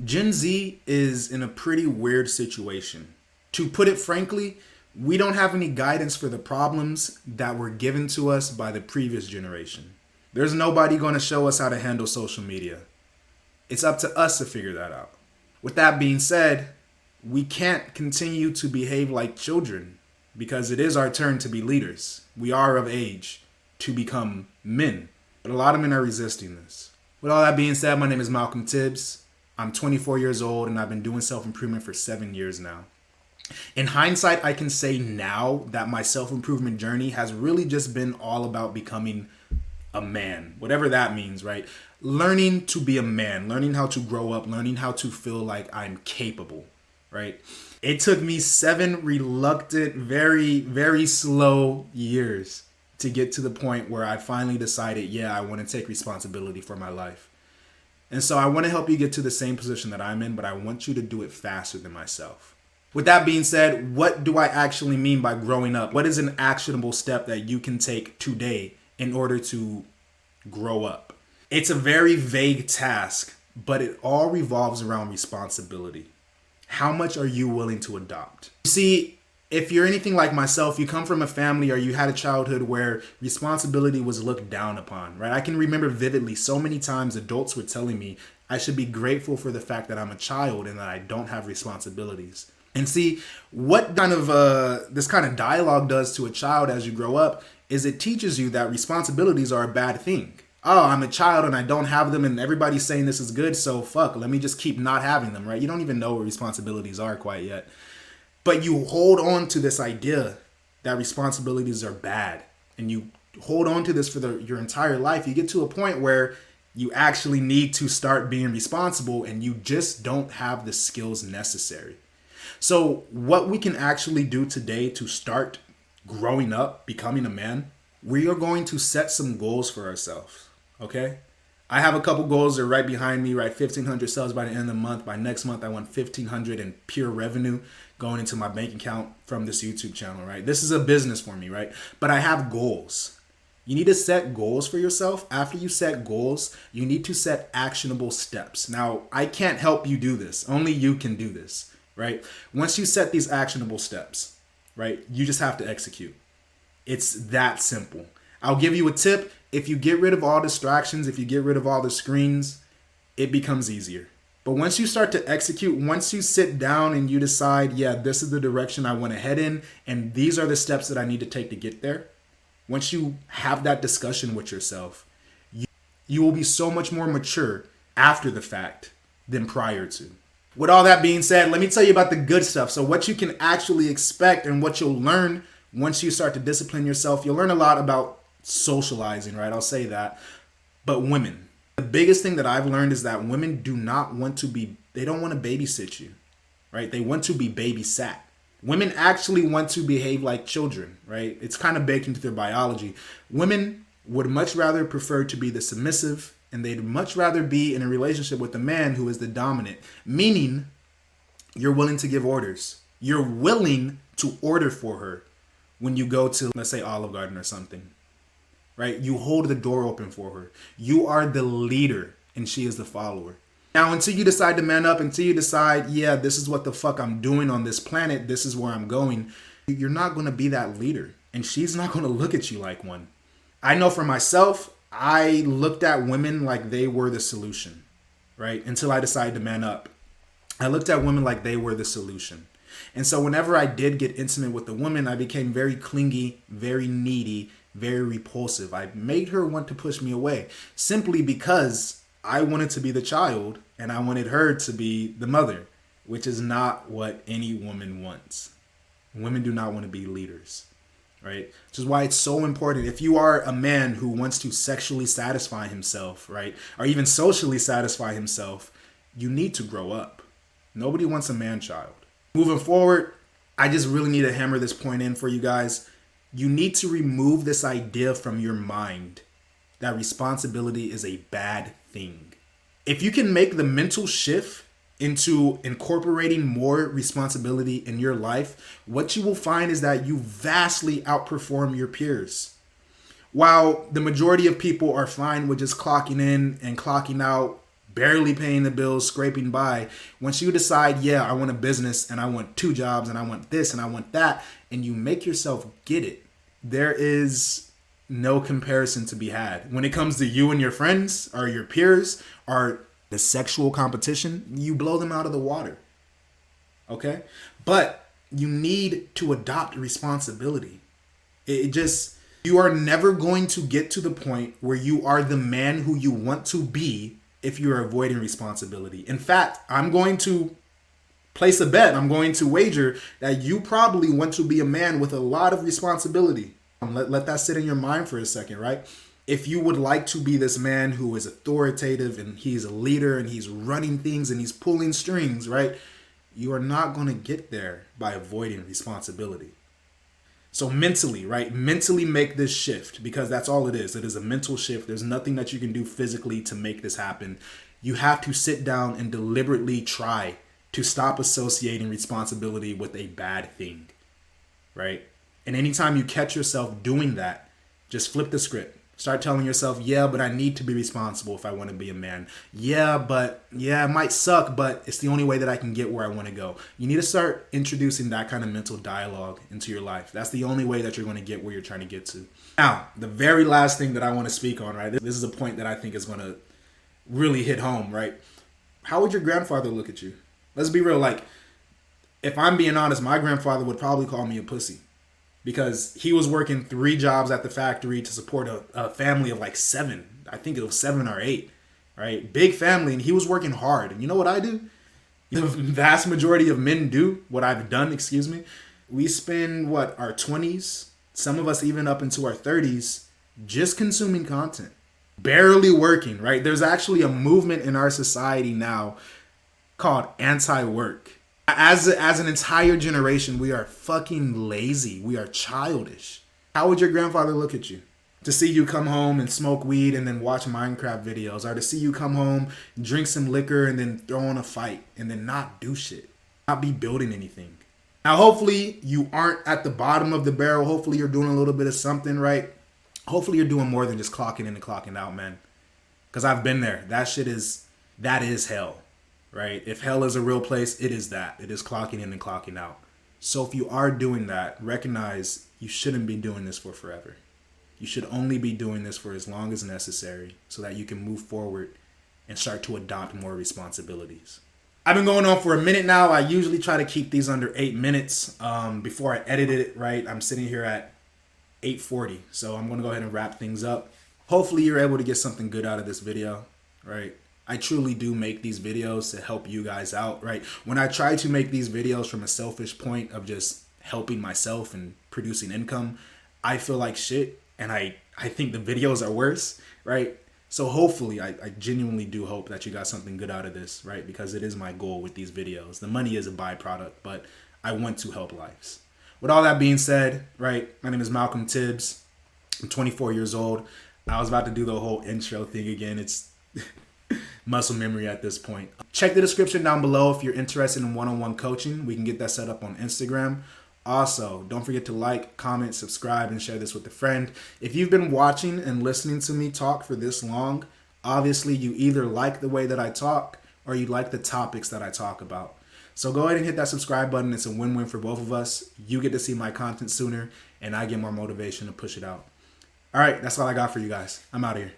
Gen Z is in a pretty weird situation. To put it frankly, we don't have any guidance for the problems that were given to us by the previous generation. There's nobody going to show us how to handle social media. It's up to us to figure that out. With that being said, we can't continue to behave like children because it is our turn to be leaders. We are of age to become men, but a lot of men are resisting this. With all that being said, my name is Malcolm Tibbs. I'm 24 years old and I've been doing self-improvement for 7 years now. In hindsight, I can say now that my self-improvement journey has really just been all about becoming a man, whatever that means, right? Learning to be a man, learning how to grow up, learning how to feel like I'm capable, right? It took me 7 reluctant, very, very slow years to get to the point where I finally decided, yeah, I want to take responsibility for my life. And so I want to help you get to the same position that I'm in, but I want you to do it faster than myself. With that being said, what do I actually mean by growing up? What is an actionable step that you can take today in order to grow up? It's a very vague task, but it all revolves around responsibility. How much are you willing to adopt? You see, if you're anything like myself, you come from a family or you had a childhood where responsibility was looked down upon, right? I can remember vividly so many times adults were telling me I should be grateful for the fact that I'm a child and that I don't have responsibilities. And see, what kind of this kind of dialogue does to a child as you grow up is it teaches you that responsibilities are a bad thing. Oh, I'm a child and I don't have them and everybody's saying this is good, so fuck, let me just keep not having them, right? You don't even know what responsibilities are quite yet. But you hold on to this idea that responsibilities are bad and you hold on to this for your entire life. You get to a point where you actually need to start being responsible and you just don't have the skills necessary. So what we can actually do today to start growing up, becoming a man, we are going to set some goals for ourselves, okay? I have a couple goals that are right behind me, right? 1,500 subs by the end of the month. By next month, I want 1,500 in pure revenue going into my bank account from this YouTube channel, right? This is a business for me, right? But I have goals. You need to set goals for yourself. After you set goals, you need to set actionable steps. Now, I can't help you do this. Only you can do this. Right? Once you set these actionable steps, right, you just have to execute. It's that simple. I'll give you a tip. If you get rid of all distractions, if you get rid of all the screens, it becomes easier. But once you start to execute, once you sit down and you decide, yeah, this is the direction I want to head in, and these are the steps that I need to take to get there, once you have that discussion with yourself, you will be so much more mature after the fact than prior to. With all that being said, let me tell you about the good stuff. So what you can actually expect and what you'll learn once you start to discipline yourself, you'll learn a lot about socializing, right? I'll say that. But women, the biggest thing that I've learned is that women do not want to be, they don't want to babysit you, right? They want to be babysat. Women actually want to behave like children, right? It's kind of baked into their biology. Women would much rather prefer to be the submissive, and they'd much rather be in a relationship with a man who is the dominant, meaning you're willing to give orders. You're willing to order for her when you go to, let's say, Olive Garden or something, right? You hold the door open for her. You are the leader and she is the follower. Now, until you decide to man up, until you decide, yeah, this is what the fuck I'm doing on this planet, this is where I'm going, you're not going to be that leader and she's not going to look at you like one. I know for myself, I looked at women like they were the solution, right? Until I decided to man up. I looked at women like they were the solution. And so whenever I did get intimate with a woman, I became very clingy, very needy, very repulsive. I made her want to push me away simply because I wanted to be the child and I wanted her to be the mother, which is not what any woman wants. Women do not want to be leaders. Right? Which is why it's so important. If you are a man who wants to sexually satisfy himself, right? Or even socially satisfy himself, you need to grow up. Nobody wants a man child. Moving forward, I just really need to hammer this point in for you guys. You need to remove this idea from your mind that responsibility is a bad thing. If you can make the mental shift into incorporating more responsibility in your life, what you will find is that you vastly outperform your peers. While the majority of people are fine with just clocking in and clocking out, barely paying the bills, scraping by. Once you decide, yeah, I want a business and I want 2 jobs and I want this and I want that, and you make yourself get it, there is no comparison to be had. When it comes to you and your friends or your peers or the sexual competition, you blow them out of the water. Okay? But you need to adopt responsibility. It just, you are never going to get to the point where you are the man who you want to be if you are avoiding responsibility. In fact, I'm going to place a bet. I'm going to wager that you probably want to be a man with a lot of responsibility. Let that sit in your mind for a second, right? If you would like to be this man who is authoritative and he's a leader and he's running things and he's pulling strings, right? You are not going to get there by avoiding responsibility. So mentally, right? Mentally make this shift, because that's all it is. It is a mental shift. There's nothing that you can do physically to make this happen. You have to sit down and deliberately try to stop associating responsibility with a bad thing, right? And anytime you catch yourself doing that, just flip the script. Start telling yourself, yeah, but I need to be responsible if I want to be a man. Yeah, it might suck, but it's the only way that I can get where I want to go. You need to start introducing that kind of mental dialogue into your life. That's the only way that you're going to get where you're trying to get to. Now, the very last thing that I want to speak on, right? This is a point that I think is going to really hit home, right? How would your grandfather look at you? Let's be real. Like, if I'm being honest, my grandfather would probably call me a pussy, because he was working 3 jobs at the factory to support a family of like 7. I think it was 7 or 8, right? Big family, and he was working hard. And you know what I do? The vast majority of men do, what I've done, excuse me. We spend, our 20s, some of us even up into our 30s, just consuming content. Barely working, right? There's actually a movement in our society now called anti-work. As an entire generation, we are fucking lazy. We are childish. How would your grandfather look at you? To see you come home and smoke weed and then watch Minecraft videos, or to see you come home, drink some liquor and then throw on a fight and then not do shit, not be building anything. Now, hopefully you aren't at the bottom of the barrel. Hopefully you're doing a little bit of something, right? Hopefully you're doing more than just clocking in and clocking out, man. Because I've been there. That is hell. Right? If hell is a real place, it is that. It is clocking in and clocking out. So if you are doing that, recognize you shouldn't be doing this for forever. You should only be doing this for as long as necessary so that you can move forward and start to adopt more responsibilities. I've been going on for a minute now. I usually try to keep these under 8 minutes before I edit it, right? I'm sitting here at 8:40. So I'm going to go ahead and wrap things up. Hopefully you're able to get something good out of this video, right? I truly do make these videos to help you guys out, right? When I try to make these videos from a selfish point of just helping myself and producing income, I feel like shit, and I think the videos are worse, right? So hopefully, I genuinely do hope that you got something good out of this, right? Because it is my goal with these videos. The money is a byproduct, but I want to help lives. With all that being said, right, my name is Malcolm Tibbs. I'm 24 years old. I was about to do the whole intro thing again. It's muscle memory at this point. Check the description down below if you're interested in one-on-one coaching. We can get that set up on Instagram. Also, don't forget to like, comment, subscribe, and share this with a friend. If you've been watching and listening to me talk for this long, obviously you either like the way that I talk or you like the topics that I talk about. So go ahead and hit that subscribe button. It's a win-win for both of us. You get to see my content sooner, and I get more motivation to push it out. All right, that's all I got for you guys. I'm out of here.